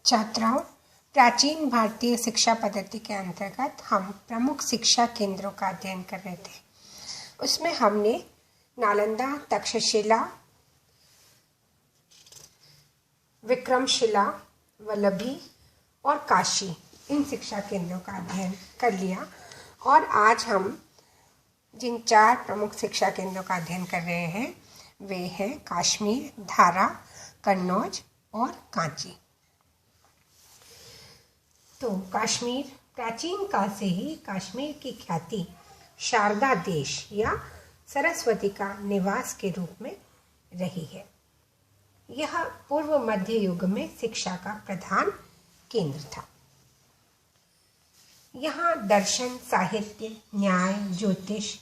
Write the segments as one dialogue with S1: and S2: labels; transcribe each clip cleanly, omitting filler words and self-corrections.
S1: छात्राओं, प्राचीन भारतीय शिक्षा पद्धति के अंतर्गत हम प्रमुख शिक्षा केंद्रों का अध्ययन कर रहे थे। उसमें हमने नालंदा, तक्षशिला, विक्रमशिला, वल्लभी और काशी, इन शिक्षा केंद्रों का अध्ययन कर लिया। और आज हम जिन 4 प्रमुख शिक्षा केंद्रों का अध्ययन कर रहे हैं वे हैं कश्मीर, धारा, कन्नौज और कांची। तो कश्मीर, प्राचीन काल से ही कश्मीर की ख्याति शारदा देश या सरस्वती का निवास के रूप में रही है। यह पूर्व मध्य युग में शिक्षा का प्रधान केंद्र था। यहाँ दर्शन, साहित्य, न्याय, ज्योतिष,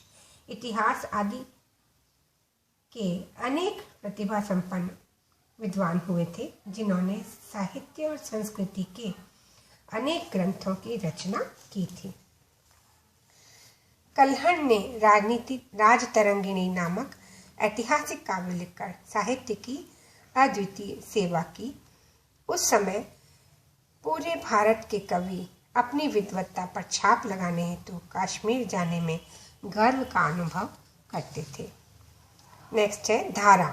S1: इतिहास आदि के अनेक प्रतिभा संपन्न विद्वान हुए थे, जिन्होंने साहित्य और संस्कृति के अनेक ग्रंथों की रचना की थी। कल्हण ने राजतरंगिणी नामक ऐतिहासिक काव्य लिखकर साहित्य की अद्वितीय सेवा की। उस समय पूरे भारत के कवि अपनी विद्वत्ता पर छाप लगाने हेतु कश्मीर जाने में गर्व का अनुभव करते थे। नेक्स्ट है धारा।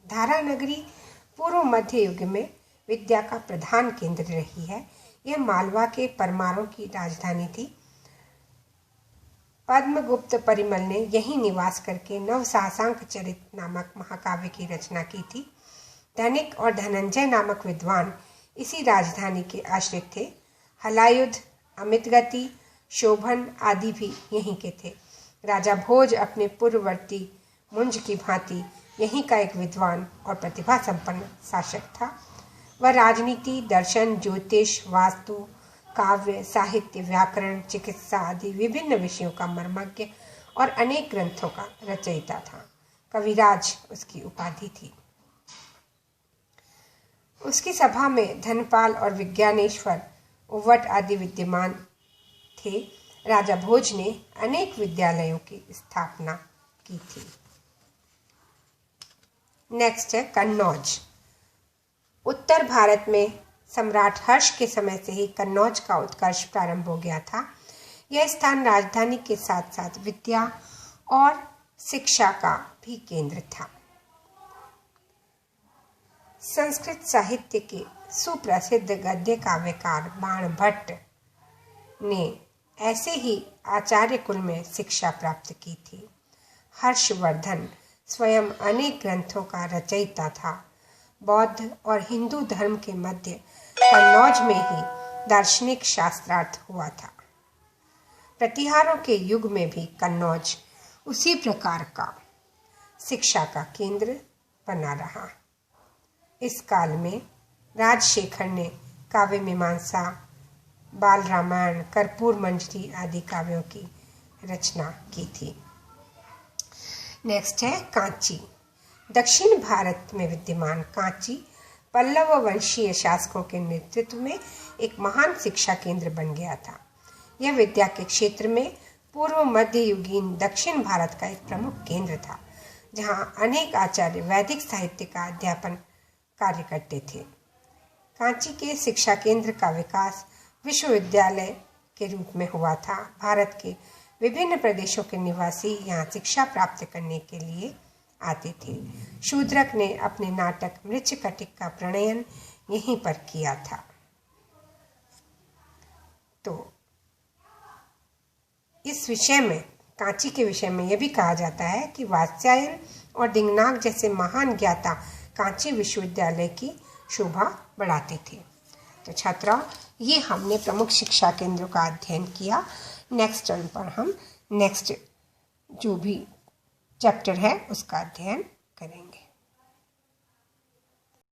S1: धारा नगरी पूर्व मध्य युग में विद्या का प्रधान केंद्र रही है। यह मालवा के परमारों की राजधानी थी। पद्मगुप्त परिमल ने यहीं निवास करके नवसासांक चरित नामक महाकाव्य की रचना की थी। धनिक और धनंजय नामक विद्वान इसी राजधानी के आश्रित थे। हलायुध, अमितगति, शोभन आदि भी यहीं के थे। राजा भोज अपने पूर्ववर्ती मुंज की भांति यहीं का एक विद्वान और प्रतिभा संपन्न शासक था। वह राजनीति, दर्शन, ज्योतिष, वास्तु, काव्य, साहित्य, व्याकरण, चिकित्सा आदि विभिन्न विषयों का मर्मज्ञ और अनेक ग्रंथों का रचयिता था। कविराज उसकी उपाधि थी। उसकी सभा में धनपाल और विज्ञानेश्वर, उव्वट आदि विद्यमान थे। राजा भोज ने अनेक विद्यालयों की स्थापना की थी। नेक्स्ट है कन्नौज। उत्तर भारत में सम्राट हर्ष के समय से ही कन्नौज का उत्कर्ष प्रारंभ हो गया था। यह स्थान राजधानी के साथ साथ विद्या और शिक्षा का भी केंद्र था। संस्कृत साहित्य के सुप्रसिद्ध गद्य काव्यकार बाण भट्ट ने ऐसे ही आचार्य कुल में शिक्षा प्राप्त की थी। हर्षवर्धन स्वयं अनेक ग्रंथों का रचयिता था। बौद्ध और हिंदू धर्म के मध्य कन्नौज में ही दार्शनिक शास्त्रार्थ हुआ था। प्रतिहारों के युग में भी कन्नौज उसी प्रकार का शिक्षा का केंद्र बना रहा। इस काल में राजशेखर ने काव्य मीमांसा, बाल रामायण, कर्पूर मंजरी आदि काव्यों की रचना की थी। नेक्स्ट है कांची। दक्षिण भारत में विद्यमान कांची पल्लव वंशीय शासकों के नेतृत्व में एक महान शिक्षा केंद्र बन गया था। यह विद्या के क्षेत्र में पूर्व मध्य युगीन दक्षिण भारत का एक प्रमुख केंद्र था, जहां अनेक आचार्य वैदिक साहित्य का अध्यापन कार्य करते थे। कांची के शिक्षा केंद्र का विकास विश्वविद्यालय के रूप में हुआ था। भारत के विभिन्न प्रदेशों के निवासी यहाँ शिक्षा प्राप्त करने के लिए आते थे। शूद्रक ने अपने नाटक मृच्छकटिक का प्रणयन यहीं पर किया था। तो इस विषय में, कांची के विषय में यह भी कहा जाता है कि वात्स्यायन और दिंगनाग जैसे महान ज्ञाता कांची विश्वविद्यालय की शोभा बढ़ाते थे। तो छात्राओं, ये हमने प्रमुख शिक्षा केंद्रों का अध्ययन किया। नेक्स्ट टर्म पर हम नेक्स्ट जो भी चैप्टर है उसका अध्ययन करेंगे।